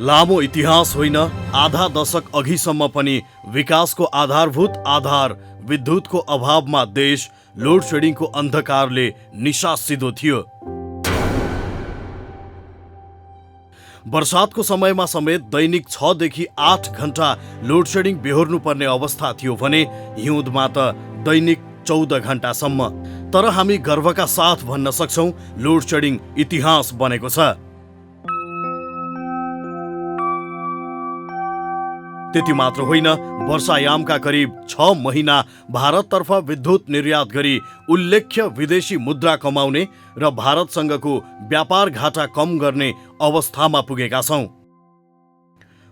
लामो इतिहास होइन, आधा दशक अघिसम्म पनि विकासको आधारभूत आधार विद्युतको अभावमा देश लोड सेडिङको अन्धकारले निशासितो थियो। वर्षातको समयमा समेत दैनिक 6 देखि 8 घण्टा लोड सेडिङ बेहोर्नु पर्ने अवस्था थियो भने हिउँदमा त दैनिक 14 घण्टासम्म। तर हामी गर्वका साथ भन्न सक्छौं लोड सेडिङ इतिहास बनेको छ। त्यति मात्र होइन, वर्षायामका करिब 6 महिना भारततर्फ विद्युत निर्यात गरी उल्लेख्य विदेशी मुद्रा कमाउने र भारतसँगको व्यापार घाटा कम गर्ने अवस्थामा पुगेका छौं।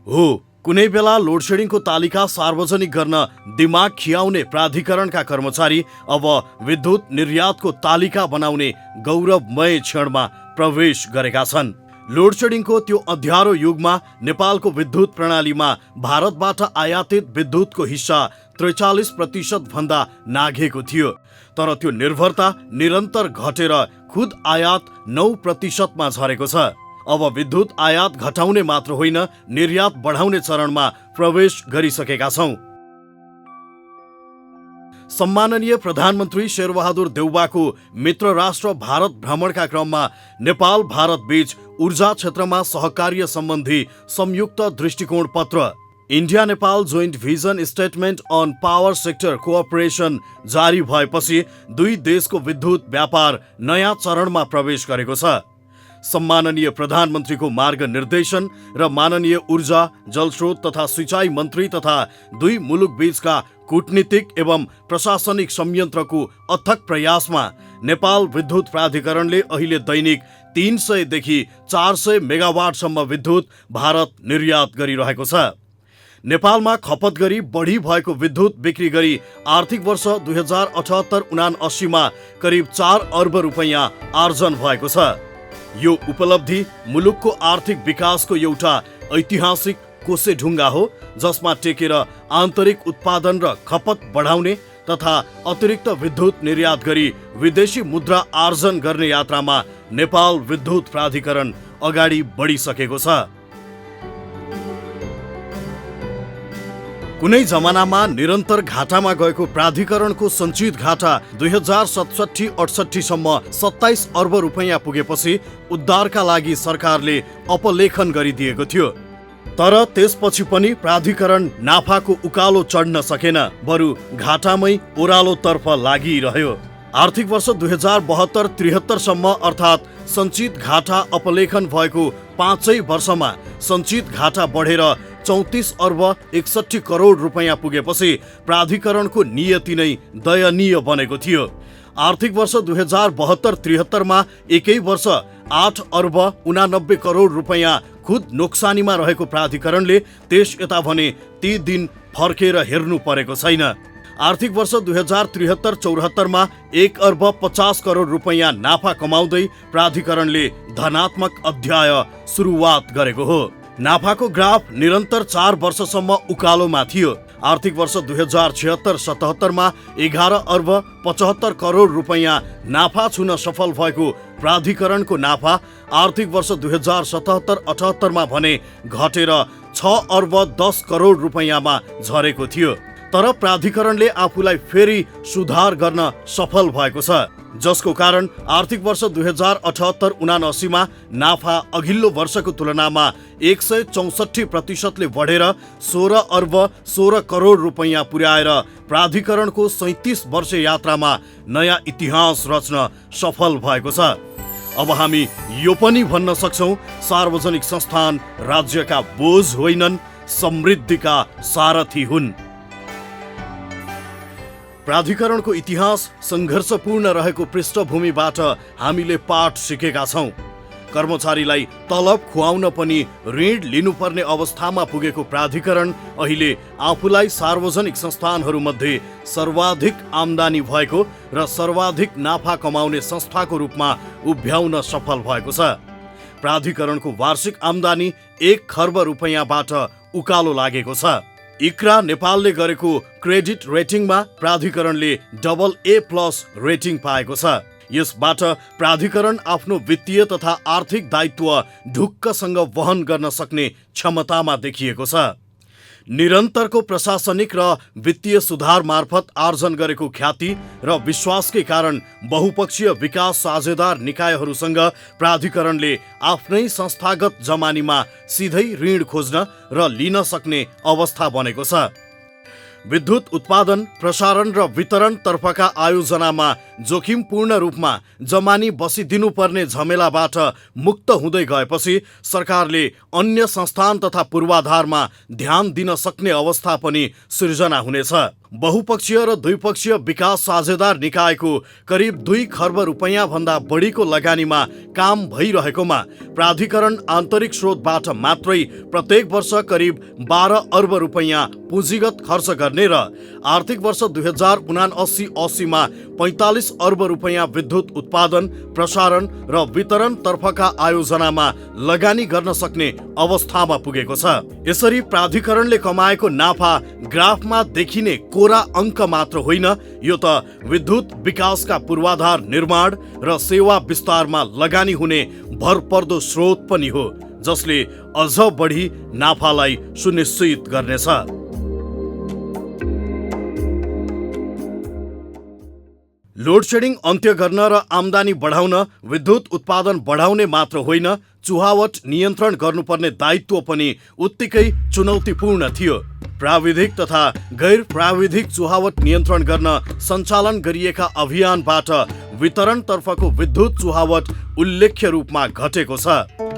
हो, कुनै बेला लोडसेडिङको तालिका सार्वजनिक गर्न दिमाग खियाउने प्राधिकरणका कर्मचारी अब विद्युत निर्यातको तालिका बनाउने गौरवमय क्षणमा प्रवेश गरेका छन्। लोडसेडिङको त्यो अँध्यारो युगमा नेपालको विद्युत प्रणालीमा भारतबाट आयातित विद्युतको हिस्सा 43% भन्दा नाघेको थियो। तर त्यो निर्भरता निरन्तर घटेर खुद आयात 9% मा झरेको छ। अब विद्युत आयात घटाउने मात्र होइन, निर्यात बढाउने चरणमा प्रवेश गरिसकेका छौं। सम्माननीय प्रधानमन्त्री शेरबहादुर देउवाको मित्र राष्ट्र भारत भ्रमणका क्रममा नेपाल भारत बीच ऊर्जा क्षेत्रमा सहकार्य सम्बन्धी संयुक्त दृष्टिकोण पत्र India Nepal joint vision statement on power sector cooperation जारी भएपछि दुई देशको विद्युत व्यापार नयाँ चरणमा प्रवेश गरेको छ। सम्माननीय प्रधानमन्त्रीको मार्गनिर्देशन र माननीय ऊर्जा, जलस्रोत तथा सिंचाई मन्त्री तथा दुई मुलुक बीचका कूटनीतिक एवं प्रशासनिक संयन्त्रको अथक प्रयासमा नेपाल विद्युत प्राधिकरणले अहिले दैनिक 300 देखि 400 मेगावाटसम्म विद्युत भारत निर्यात गरिरहेको छ। नेपालमा खपत गरी बढी भएको विद्युत बिक्री गरी आर्थिक वर्ष 2078-79 मा करिब 4 अर्ब रुपैयाँ आर्जन भएको छ। यो उपलब्धि मुलुकको आर्थिक विकासको एउटा ऐतिहासिक कोसेढुङ्गा हो, जसमा टेकेर आन्तरिक उत्पादन र खपत बढाउने तथा अतिरिक्त विद्युत निर्यात गरी विदेशी मुद्रा आर्जन गर्ने यात्रामा नेपाल विद्युत प्राधिकरण अगाडि बढिसकेको छ। कुनै जमानामा निरन्तर घाटामा गएको प्राधिकरणको सञ्चित घाटा 2067-68 सम्म 27 अर्ब रुपैयाँ पुगेपछि उद्धारका लागि सरकारले अपलेखन गरिदिएको थियो। तर त्यसपछि पनि प्राधिकरण नाफाको उकालो चढ्न सकेन, बरु घाटामै ओह्रालोतर्फ लागिरह्यो। आर्थिक वर्ष 2072-73 सम्म अर्थात् सञ्चित घाटा अपलेखन भएको 5 वर्षमा सञ्चित घाटा बढेर 34 अर्ब 61 करोड रुपैयाँ पुगेपछि प्राधिकरणको नियति नै दयनीय बनेको थियो। आर्थिक वर्ष 2072-73 मा एकै वर्ष 8 अर्ब 89 करोड रुपैयाँ खुद नोक्सानीमा रहेको प्राधिकरणले त्यस यता भने ती दिन फर्केर हेर्नु परेको छैन। आर्थिक वर्ष 2073-74 मा 1 अर्ब 50 करोड रुपैयाँ नाफा कमाउँदै प्राधिकरणले धनात्मक अध्याय सुरुवात गरेको हो। नाफाको ग्राफ निरन्तर 4 वर्षसम्म उकालोमा थियो। आर्थिक वर्ष 2076-77 मा 11 अर्ब 75 करोड रुपैयाँ नाफा छुन सफल भएको प्राधिकरणको नाफा आर्थिक वर्ष 2077-78 मा भने घटेर 6 अर्ब 10 करोड रुपैयाँमा झरेको थियो। तर प्राधिकरणले आफूलाई फेरि सुधार गर्न सफल भएको छ, जसको कारण आर्थिक वर्ष 2078-79 मा नाफा अघिल्लो वर्षको तुलनामा 164% बढेर 16 अर्ब 16 करोड रुपैयाँ पुर्याएर प्राधिकरणको 37 वर्ष यात्रामा नयाँ इतिहास रच्न सफल भएको छ। अब हामी यो पनि भन्न सक्छौं, सार्वजनिक संस्थान राज्यका बोझ होइनन्, समृद्धिका सारथी हुन्। प्राधिकरणको इतिहास सङ्घर्षपूर्ण रहेको पृष्ठभूमिबाट हामीले पाठ सिकेका छौं। कर्मचारीलाई तलब खुवाउन पनि ऋण लिनुपर्ने अवस्थामा पुगेको प्राधिकरण अहिले आफूलाई सार्वजनिक संस्थानहरूमध्ये सर्वाधिक आम्दानी भएको र सर्वाधिक नाफा कमाउने संस्थाको रूपमा उभ्याउन सफल भएको छ। प्राधिकरणको वार्षिक आम्दानी 1 खर्ब रुपैयाँबाट उकालो लागेको छ। इक्रा नेपालले गरेको क्रेडिट रेटिङमा प्राधिकरणले AA+ रेटिङ पाएको छ। यसबाट प्राधिकरण आफ्नो वित्तीय तथा आर्थिक दायित्व ढुक्कसँग वहन गर्न सक्ने क्षमतामा देखिएको छ। निरन्तरको प्रशासनिक र वित्तीय सुधार मार्फत आर्जन गरेको ख्याति र विश्वासकै कारण बहुपक्षीय विकास साझेदार निकायहरूसँग प्राधिकरणले आफ्नै संस्थागत जमानीमा सिधै ऋण खोज्न र लिन सक्ने अवस्था बनेको छ। विद्युत उत्पादन, प्रसारण र वितरण तर्फका आयोजनामा जोखिमपूर्ण रूपमा जमानी बसिदिनुपर्ने झमेलाबाट मुक्त हुँदै गएपछि सरकारले अन्य संस्थान तथा पूर्वाधारमा ध्यान दिन सक्ने अवस्था पनि सृजना हुनेछ। बहुपक्षीय र द्विपक्षीय विकास साझेदार निकायको करिब 2 खर्ब रुपैयाँ भन्दा बढीको लगानीमा काम भइरहेकोमा प्राधिकरण आन्तरिक स्रोतबाट मात्रै प्रत्येक वर्ष करिब 12 अर्ब रुपैयाँ पुँजीगत खर्च गर्ने र आर्थिक वर्ष 2079-80 मा 45 अर्ब रुपैयाँ विद्युत उत्पादन, प्रसारण र वितरण तर्फका आयोजनामा लगानी गर्न सक्ने अवस्थामा पुगेको छ। यसरी प्राधिकरणले कमाएको नाफा ग्राफमा देखिने कोरा अङ्क मात्र होइन, यो त विद्युत विकासका पूर्वाधार निर्माण र सेवा विस्तारमा लगानी हुने भरपर्दो स्रोत पनि हो, जसले अझ बढी नाफालाई सुनिश्चित गर्नेछ। लोड सेडिङ अन्त्य गर्न र आम्दानी बढाउन विद्युत उत्पादन बढाउने मात्र होइन, चुहावट नियन्त्रण गर्नुपर्ने दायित्व पनि उत्तिकै चुनौतीपूर्ण थियो। प्राविधिक तथा गैर प्राविधिक चुहावट नियन्त्रण गर्न सञ्चालन गरिएका अभियानबाट वितरणतर्फको विद्युत चुहावट उल्लेख्य रूपमा घटेको छ।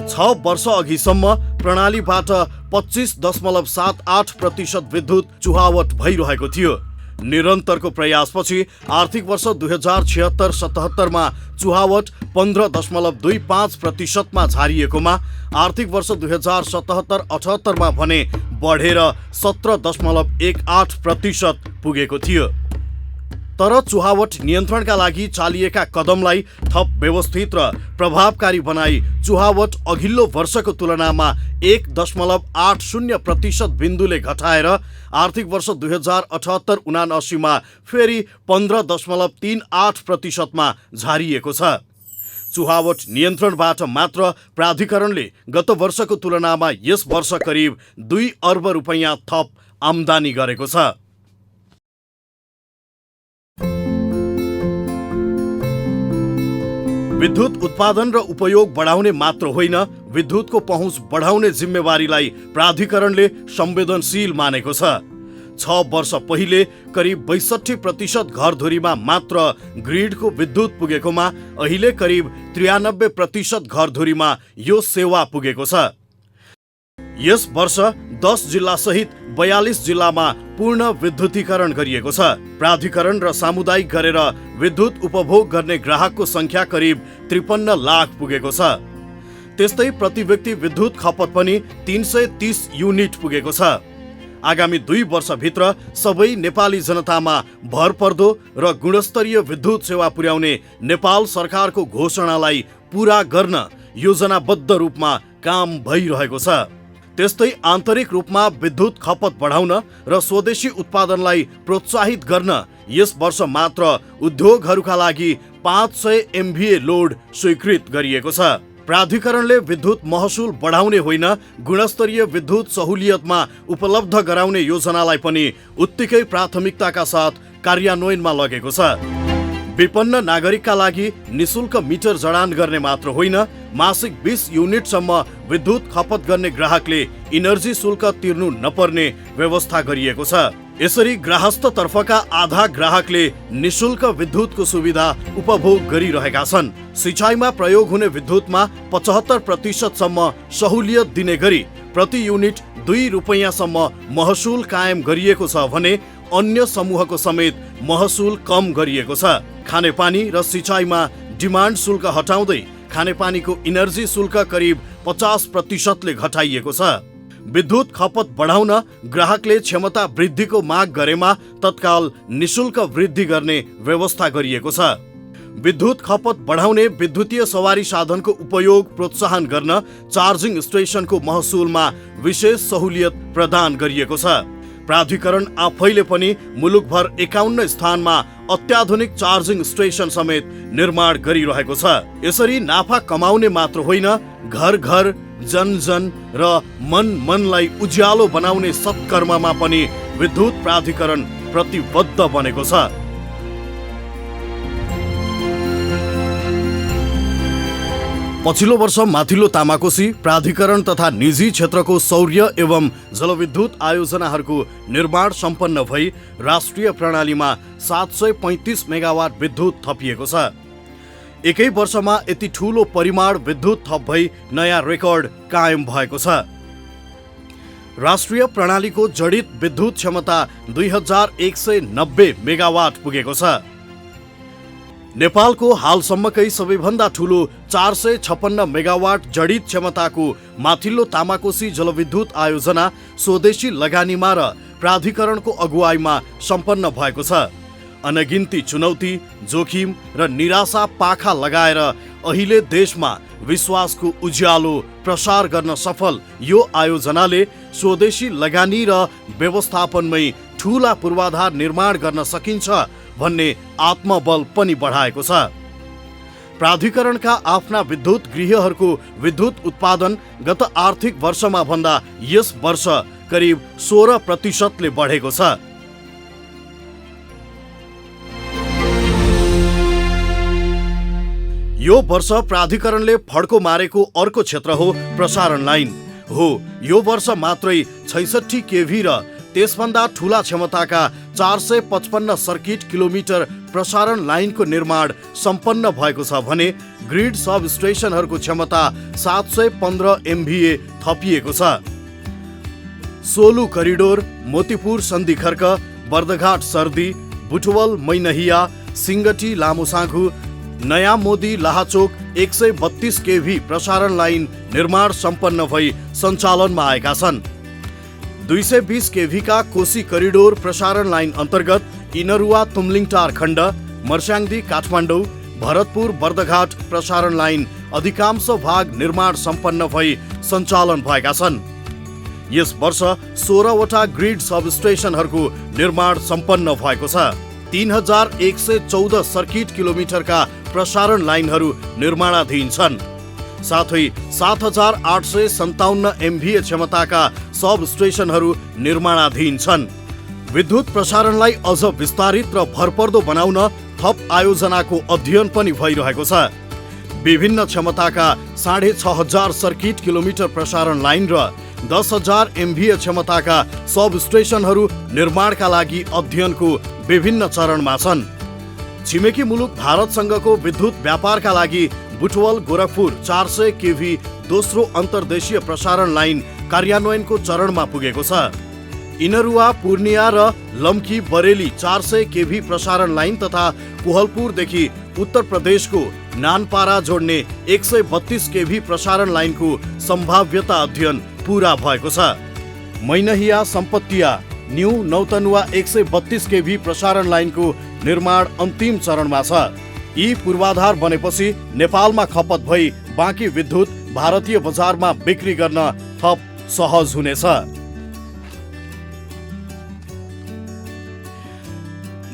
6 वर्ष अघिसम्म प्रणालीबाट 25.78% विद्युत चुहावट भइरहेको थियो। निरन्तरको प्रयासपछि आर्थिक वर्ष 2076-77 मा चुहावट 15.25% मा झारिएकोमा आर्थिक वर्ष 2077-78 मा भने बढेर 17.18% पुगेको थियो। तर चुहावट नियन्त्रणका लागि चालिएका कदमलाई थप व्यवस्थित र प्रभावकारी बनाई चुहावट अघिल्लो वर्षको तुलनामा 1.80% बिन्दुले घटाएर आर्थिक वर्ष 2078-79 मा फेरि 15.38% मा झारिएको छ। चुहावट नियन्त्रणबाट मात्र प्राधिकरणले गत वर्षको तुलनामा यस वर्ष करिब 2 अर्ब रुपैयाँ थप आम्दानी गरेको छ। विद्युत उत्पादन र उपयोग बढाउने मात्र होइन, विद्युतको पहुँच बढाउने जिम्मेवारीलाई प्राधिकरणले संवेदनशील मानेको छ। 6 वर्ष पहिले करिब 62% घरधुरीमा मात्र ग्रिडको विद्युत पुगेकोमा अहिले करिब 93% घरधुरीमा यो सेवा पुगेको छ। यस वर्ष 10 जिल्ला सहित 42 जिल्लामा पूर्ण विद्युतीकरण गरिएको छ। प्राधिकरण र सामुदायिक गरेर विद्युत उपभोग गर्ने ग्राहकको संख्या करिब 53 लाख पुगेको छ। त्यस्तै प्रति व्यक्ति विद्युत खपत पनि 330 युनिट पुगेको छ। आगामी 2 वर्षभित्र सबै नेपाली जनतामा भरपर्दो र गुणस्तरीय विद्युत सेवा पुर्याउने नेपाल सरकारको घोषणालाई पूरा गर्न योजनाबद्ध रूपमा काम भइरहेको छ। त्यस्तै आन्तरिक रूपमा विद्युत खपत बढाउन र स्वदेशी उत्पादनलाई प्रोत्साहित गर्न यस वर्ष मात्र उद्योगहरूका लागि 500 MVA लोड स्वीकृत गरिएको छ। प्राधिकरणले विद्युत महसुल बढाउने होइन, गुणस्तरीय विद्युत सहुलियतमा उपलब्ध गराउने योजनालाई पनि उत्तिकै प्राथमिकताका साथ कार्यान्वयनमा लगेको छ। विपन्न नागरिकका लागि निशुल्क मिटर जडान गर्ने मात्र होइन, मासिक 20 युनिटसम्म विद्युत खपत गर्ने ग्राहकले इनर्जी शुल्क तिर्नु नपर्ने व्यवस्था गरिएको छ। यसरी ग्राहस्थ तर्फका आधा ग्राहकले निशुल्क विद्युतको सुविधा उपभोग गरिरहेका छन्। सिँचाइमा प्रयोग हुने विद्युतमा 75% सम्म सहुलियत दिने गरी प्रति युनिट 2 रुपैयाँसम्म महसुल कायम गरिएको छ भने अन्य समूहको समेत महसुल कम गरिएको छ। खानेपानी र सिँचाइमा डिमान्ड शुल्क हटाउँदै खानेपानीको इनर्जी शुल्क करिब 50% ले घटाइएको छ। विद्युत खपत बढाउन ग्राहकले क्षमता वृद्धिको माग गरेमा तत्काल निशुल्क वृद्धि गर्ने व्यवस्था गरिएको छ। विद्युत खपत बढाउने विद्युतीय सवारी साधनको उपयोग प्रोत्साहन गर्न चार्जिङ स्टेसनको महसुलमा विशेष सहुलियत प्रदान गरिएको छ। प्राधिकरण आफैले पनि मुलुकभर 51 स्थानमा अत्याधुनिक चार्जिङ स्टेसन समेत निर्माण गरिरहेको छ। यसरी नाफा कमाउने मात्र होइन, घर घर, जन जन र मन मनलाई उज्यालो बनाउने सत्कर्ममा पनि विद्युत प्राधिकरण प्रतिबद्ध बनेको छ। पछिल्लो वर्ष माथिल्लो तामाकोसी प्राधिकरण तथा निजी क्षेत्रको सौर्य एवं जलविद्युत आयोजनाहरूको निर्माण सम्पन्न भई राष्ट्रिय प्रणालीमा 735 मेगावाट विद्युत थपिएको छ। एकै वर्षमा यति ठूलो परिमाण विद्युत थप भई नयाँ रेकर्ड कायम भएको छ। राष्ट्रिय प्रणालीको जडित विद्युत क्षमता 2190 मेगावाट पुगेको छ। नेपालको हालसम्मकै सबैभन्दा ठूलो 456 मेगावाट जडित क्षमताको माथिल्लो तामाकोसी जलविद्युत आयोजना स्वदेशी लगानीमा र प्राधिकरणको अगुवाईमा सम्पन्न भएको छ। अनगिन्ती चुनौती, जोखिम र निराशा पाखा लगाएर अहिले देशमा विश्वासको उज्यालो प्रसार गर्न सफल यो आयोजनाले स्वदेशी लगानी र व्यवस्थापनमै ठूला पूर्वाधार निर्माण गर्न सकिन्छ भन्ने आत्मबल पनि बढाएको छ। प्राधिकरणका आफ्ना विद्युत गृहहरूको विद्युत उत्पादन गत आर्थिक वर्षमा भन्दा यस वर्ष करिब 16% बढेको छ। यो वर्ष प्राधिकरणले फड्को मारेको अर्को क्षेत्र हो प्रसारण लाइन हो। यो वर्ष मात्रै 66 केभी र त्यसभन्दा ठूला क्षमताका 455 सर्किट किलोमिटर प्रसारण लाइनको निर्माण सम्पन्न भएको छ भने ग्रिड सब स्टेशनहरूको क्षमता 715 MVA थपिएको छ। सोलु करिडोर, मोतीपुर सन्धि खर्क, बर्दघाट सर्दी, बुटवल मैनहिया, सिंगटी लामोसाँघु, नयाँ मोदी लाहाचोक 132 केभी प्रसारण लाइन निर्माण सम्पन्न भई सञ्चालनमा आएका छन्। 220 केभी का कोशी करिडोर प्रसारण लाइन अन्तर्गत इनरुवा तुमलिङटार खण्ड, मर्स्याङ्दी काठमाडौँ, भरतपुर बर्दघाट प्रसारण लाइन अधिकांश भाग निर्माण सम्पन्न भई सञ्चालन भएका छन्। यस वर्ष 16 वटा ग्रिड सब स्टेशनहरूको निर्माण सम्पन्न भएको छ। 3114 सर्किट किलोमिटरका प्रसारण लाइनहरू निर्माणाधीन छन्। साथै 7857 MVA क्षमताका सब स्टेशनहरू निर्माणाधीन छन्। विद्युत प्रसारणलाई अझ विस्तारित र भरपर्दो बनाउन थप आयोजनाको अध्ययन पनि भइरहेको छ। विभिन्न क्षमताका 6500 सर्किट किलोमिटर प्रसारण लाइन र 10,000 MVA क्षमताका सब स्टेशनहरू निर्माणका लागि अध्ययनको विभिन्न चरणमा छन्। छिमेकी मुलुक भारतसँगको विद्युत व्यापारका लागि बुटवल गोरखपुर 400 केभी दोस्रो अन्तर्देशीय प्रसारण लाइन कार्यान्वयनको चरणमा पुगेको छ। इनरुवा पूर्णिया र लम्की बरेली 400 केभी प्रसारण लाइन तथा कोहलपुरदेखि उत्तर प्रदेशको नानपारा जोड्ने 132 केभी प्रसारण लाइनको सम्भाव्यता अध्ययन पूरा भएको छ। मैनहिया सम्पत्तिया न्यू नौतनुवा 132 केभी प्रसारण लाइनको निर्माण अन्तिम चरणमा छ। यी पूर्वाधार बनेपछि नेपालमा खपत भई बाँकी विद्युत भारतीय बजारमा बिक्री गर्न थप सहज हुनेछ।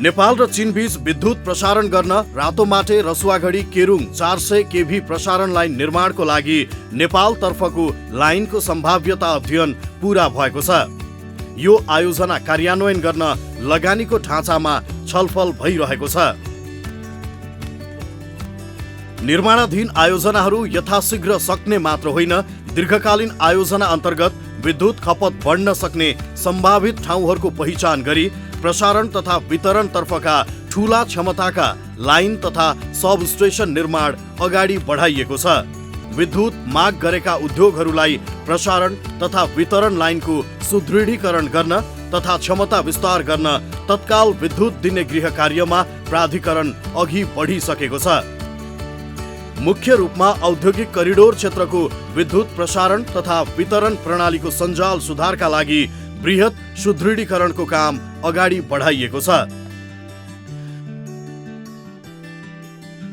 नेपाल र चीन बीच विद्युत प्रसारण गर्न रातोमाटे रसुवागढी केरुङ 400 केभी प्रसारण लाइन निर्माणको लागि नेपाल तर्फको लाइनको सम्भाव्यता अध्ययन पूरा भएको छ। यो आयोजना कार्यान्वयन गर्न लगानीको ढाँचामा छलफल भइरहेको छ। निर्माणाधीन आयोजनाहरू यथाशीघ्र सक्ने मात्र होइन, दीर्घकालीन आयोजना अन्तर्गत विद्युत खपत बढ्न सक्ने सम्भावित ठाउँहरूको पहिचान गरी प्रसारण तथा वितरण तर्फका ठूला क्षमताका लाइन तथा सब स्टेशन निर्माण अगाडि बढाइएको छ। विद्युत माग गरेका उद्योगहरूलाई प्रसारण तथा वितरण लाइनको सुदृढीकरण गर्न तथा क्षमता विस्तार गर्न तत्काल विद्युत दिने गृह कार्यमा प्राधिकरण अघि बढिसकेको छ। मुख्य रूपमा औद्योगिक करिडोर क्षेत्रको विद्युत प्रसारण तथा वितरण प्रणालीको सञ्जाल सुधारका लागि बृहत सुदृढीकरणको काम अगाडि बढाइएको छ।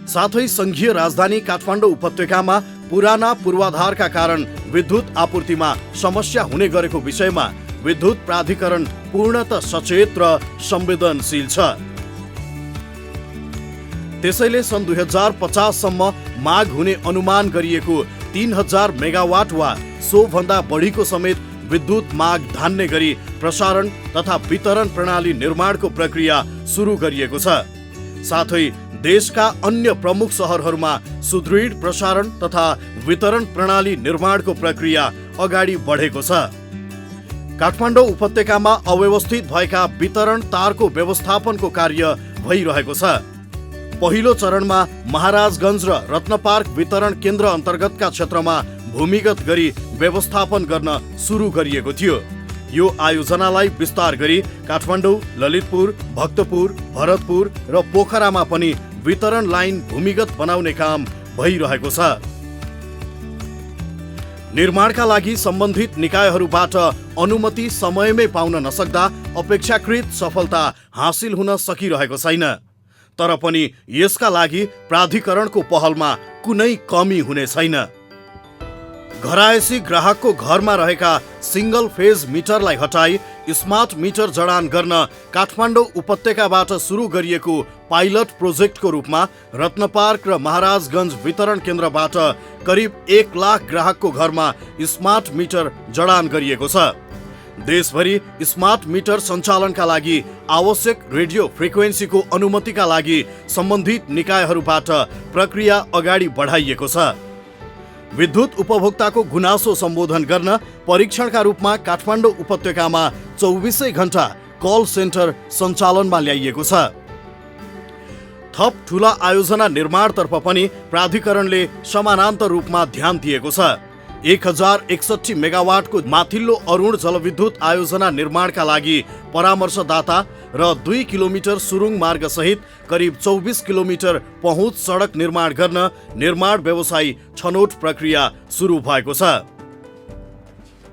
साथै संघीय राजधानी काठमाडौँ उपत्यकामा पुराना पूर्वाधारका कारण विद्युत आपूर्तिमा समस्या हुने गरेको विषयमा विद्युत प्राधिकरण पूर्णतः सचेत र संवेदनशील छ। त्यसैले सन् 2050 सम्म माग हुने अनुमान गरिएको 3000 मेगावाट वा सोभन्दा बढीको समेत विद्युत माग धान्ने गरी प्रसारण तथा वितरण प्रणाली निर्माणको प्रक्रिया सुरु गरिएको छ। साथै देशका अन्य प्रमुख सहरहरूमा सुदृढ प्रसारण तथा वितरण प्रणाली निर्माणको प्रक्रिया अगाडि बढेको छ। काठमाडौँ उपत्यकामा अव्यवस्थित भएका वितरण तारको व्यवस्थापनको कार्य भइरहेको छ। पहिलो चरणमा महाराजगञ्ज र रत्नपार्क वितरण केन्द्र अन्तर्गतका क्षेत्रमा भूमिगत गरी व्यवस्थापन गर्न सुरु गरिएको थियो। यो आयोजनालाई विस्तार गरी काठमाडौँ, ललितपुर, भक्तपुर, भरतपुर र पोखरामा पनि वितरण लाइन भूमिगत बनाउने काम भइरहेको छ। निर्माणका लागि सम्बन्धित निकायहरूबाट अनुमति समयमै पाउन नसक्दा अपेक्षाकृत सफलता हासिल हुन सकिरहेको छैन। तर पनि यसका लागि प्राधिकरणको पहलमा कुनै कमी हुने छैन। घरायसी ग्राहकको घरमा रहेका सिंगल फेज मिटरलाई हटाई स्मार्ट मिटर जडान गर्न काठमाडौँ उपत्यकाबाट सुरु गरिएको पाइलट प्रोजेक्टको रूपमा रत्नपार्क र महाराजगञ्ज वितरण केन्द्रबाट करिब 1 लाख ग्राहकको घरमा स्मार्ट मिटर जडान गरिएको छ। देशभरि स्मार्ट मिटर सञ्चालनका लागि आवश्यक रेडियो फ्रिक्वेन्सीको अनुमतिका लागि सम्बन्धित निकायहरूबाट प्रक्रिया अगाडि बढाइएको छ। विद्युत उपभोक्ताको गुनासो सम्बोधन गर्न परीक्षणका रूपमा काठमाडौँ उपत्यकामा 24 घण्टा कल सेन्टर सञ्चालनमा ल्याइएको छ। थप ठूला आयोजना निर्माणतर्फ पनि प्राधिकरणले समानान्तर रूपमा ध्यान दिएको छ। 1061 मेगावाटको माथिल्लो अरुण जलविद्युत आयोजना निर्माणका लागि परामर्शदाता र 2 किलोमिटर सुरुङ मार्ग सहित करिब 24 किलोमिटर पहुँच सडक निर्माण गर्न निर्माण व्यवसायी छनौट प्रक्रिया सुरु भएको छ।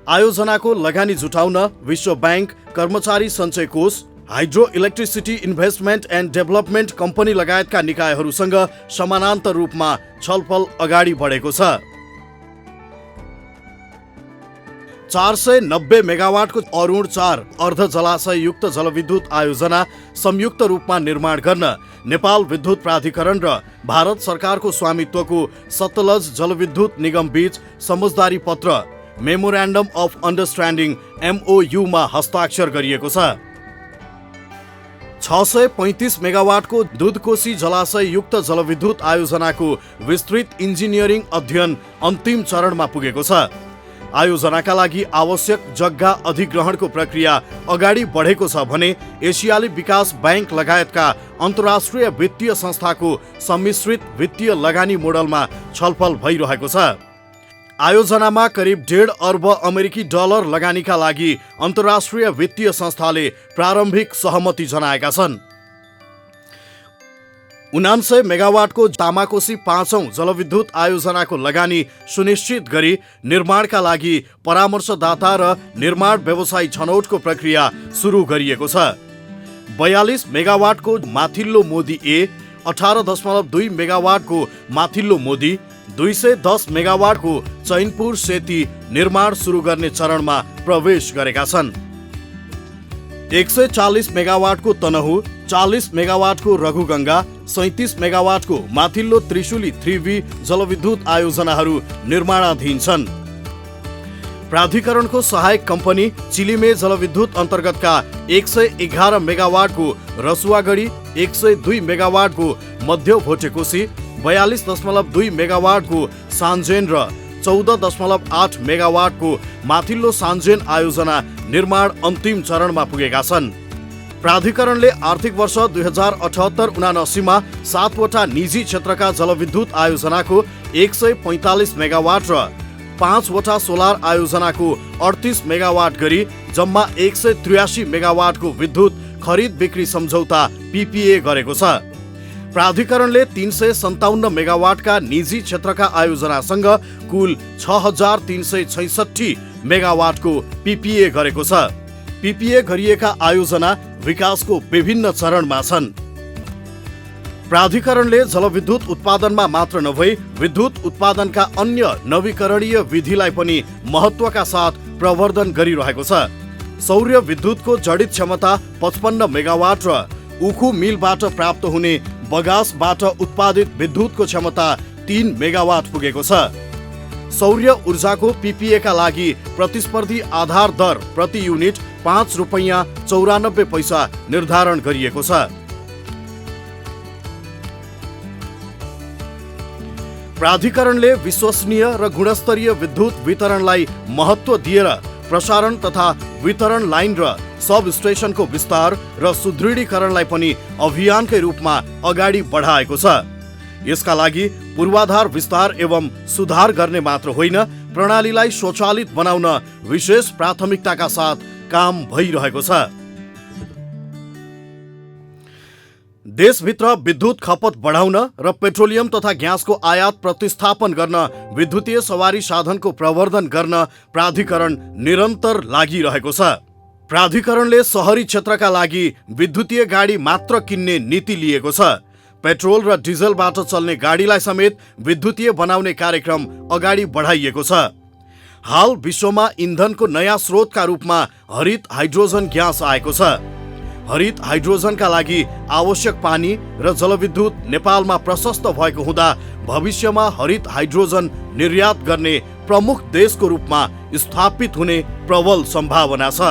आयोजनाको लगानी जुटाउन विश्व बैंक, कर्मचारी सञ्चय कोष, hydro electricity investment and development company लगायतका निकायहरूसँग समानान्तर रूपमा छलफल अगाडि बढेको छ। 490 मेगावाटको अरुण 4 अर्ध जलाशययुक्त जलविद्युत आयोजना संयुक्त रूपमा निर्माण गर्न नेपाल विद्युत प्राधिकरण र भारत सरकारको स्वामित्वको सतलज जलविद्युत निगम बीच समझदारी पत्र मेमोरेन्डम अफ अन्डरस्ट्यान्डिङ MOU मा हस्ताक्षर गरिएको छ। 635 मेगावाटको दुधकोशी जलाशययुक्त जलविद्युत आयोजनाको विस्तृत इन्जिनियरिङ अध्ययन अन्तिम चरणमा पुगेको छ। आयोजनाका लागि आवश्यक जग्गा अधिग्रहणको प्रक्रिया अगाडि बढेको छ भने एसियाली विकास बैंक लगायतका अन्तर्राष्ट्रिय वित्तीय संस्थाको सम्मिश्रित वित्तीय लगानी मोडलमा छलफल भइरहेको छ। आयोजनामा करिब 1.5 अर्ब अमेरिकी डलर लगानीका लागि अन्तर्राष्ट्रिय वित्तीय संस्थाले प्रारम्भिक सहमति जनाएका छन्। 99 मेगावाटको तामाकोशी 5औं जलविद्युत आयोजनाको लगानी सुनिश्चित गरी निर्माणका लागि परामर्शदाता र निर्माण व्यवसायी छनौटको प्रक्रिया सुरु गरिएको छ। 42 मेगावाटको माथिल्लो मोदी ए, 18.2 मेगावाटको माथिल्लो मोदी, 210 मेगावाटको चैनपुर सेती निर्माण सुरु गर्ने चरणमा प्रवेश गरेका छन्। 140 मेगावाटको तनहु, 40 मेगावाटको रघुगङ्गा, 37 मेगावाटको माथिल्लो त्रिशुली 3V जलविद्युत आयोजनाहरू निर्माणाधीन छन्। प्राधिकरणको सहायक कम्पनी चिलिमे जलविद्युत अन्तर्गतका 111 मेगावाटको रसुवागढी, 102 मेगावाटको मध्य भोटेकोशी, 42.2 मेगावाटको सान्जेन र 14.8 मेगावाटको माथिल्लो सान्जेन आयोजना निर्माण अन्तिम चरणमा पुगेका छन्। प्राधिकरणले आर्थिक वर्ष 2078-79 मा 7 वटा निजी क्षेत्रका जलविद्युत आयोजनाको 145 मेगावाट र 5 वटा सोलर आयोजनाको 38 मेगावाट गरी जम्मा 183 मेगावाटको विद्युत खरिद बिक्री सम्झौता PPA गरेको छ। प्राधिकरणले 357 मेगावाटका निजी क्षेत्रका आयोजनासँग कुल 6366 मेगावाटको PPA गरेको छ। PPA गरिएका आयोजना विकासको विभिन्न चरणमा छन्। प्राधिकरणले जलविद्युत उत्पादनमा मात्र नभई विद्युत उत्पादनका अन्य नवीकरणीय विधिलाई पनि महत्त्वका साथ प्रवर्धन गरिरहेको छ। सौर्य विद्युतको जडित क्षमता 55 मेगावाट र उखु मिलबाट प्राप्त हुने बगासबाट उत्पादित विद्युतको क्षमता 3 मेगावाट पुगेको छ। सौर्य ऊर्जाको PPA का लागि प्रतिस्पर्धी आधार दर प्रति युनिट 5 रुपैयाँ 94 पैसा निर्धारण गरिएको छ। प्राधिकरणले विश्वसनीय र गुणस्तरीय विद्युत वितरणलाई महत्त्व दिएर प्रसारण तथा वितरण लाइन र सब स्टेशनको विस्तार र सुदृढीकरणलाई पनि अभियानकै रूपमा अगाडि बढाएको छ। यसका लागि पूर्वाधार विस्तार एवं सुधार गर्ने मात्र होइन, प्रणालीलाई स्वचालित बनाउन विशेष प्राथमिकताका साथ काम भइरहेको छ। देशभित्र विद्युत खपत बढाउन र पेट्रोलियम तथा ग्यासको आयात प्रतिस्थापन गर्न विद्युतीय सवारी साधनको प्रवर्धन गर्न प्राधिकरण निरन्तर लागिरहेको छ। प्राधिकरणले शहरी क्षेत्रका लागि विद्युतीय गाडी मात्र किन्ने नीति लिएको छ। पेट्रोल र डिजलबाट चल्ने गाडीलाई समेत विद्युतीय बनाउने कार्यक्रम अगाडि बढाइएको छ। हाल विश्वमा इन्धनको नयाँ स्रोतका रूपमा हरित हाइड्रोजन ग्यास आएको छ। हरित हाइड्रोजनका लागि आवश्यक पानी र जलविद्युत नेपालमा प्रशस्त भएको हुँदा भविष्यमा हरित हाइड्रोजन निर्यात गर्ने प्रमुख देशको रूपमा स्थापित हुने प्रबल सम्भावना छ।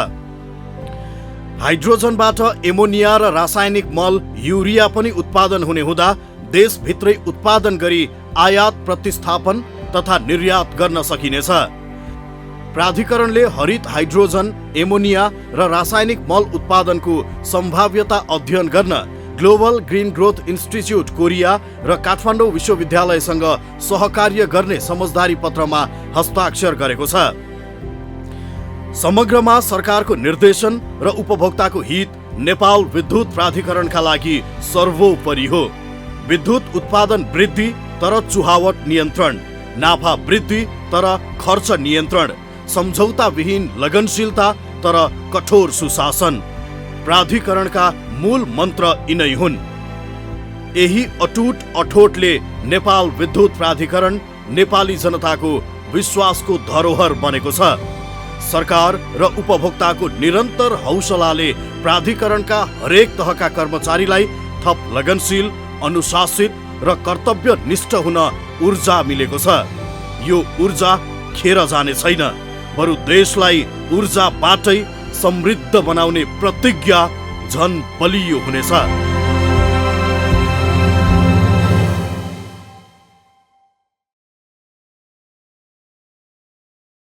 हाइड्रोजनबाट एमोनिया र रासायनिक मल युरिया पनि उत्पादन हुने हुँदा देशभित्रै उत्पादन गरी आयात प्रतिस्थापन तथा निर्यात गर्न सकिनेछ। प्राधिकरणले हरित हाइड्रोजन, एमोनिया र रासायनिक मल उत्पादनको सम्भाव्यता अध्ययन गर्न global green growth institute Korea र काठमाडौँ विश्वविद्यालयसँग सहकार्य गर्ने समझदारी पत्रमा हस्ताक्षर गरेको छ। समग्रमा सरकारको निर्देशन र उपभोक्ताको हित नेपाल विद्युत प्राधिकरणका लागि सर्वोपरि हो। विद्युत उत्पादन वृद्धि तर चुहावट नियन्त्रण, नाफा वृद्धि तर खर्च नियन्त्रण, सम्झौता विहीन लगनशीलता तर कठोर सुशासन प्राधिकरणका मूल मन्त्र यिनै हुन्। यही अटुट अठोटले नेपाल विद्युत प्राधिकरण नेपाली जनताको विश्वासको धरोहर बनेको छ। सरकार र उपभोक्ताको निरन्तर हौसलाले प्राधिकरणका हरेक तहका कर्मचारीलाई थप लगनशील, अनुशासित र कर्तव्यनिष्ठ हुन ऊर्जा मिलेको छ। यो ऊर्जा खेर जाने छैन, बरु देशलाई ऊर्जाबाटै समृद्ध बनाउने प्रतिज्ञा झन बलियो हुनेछ।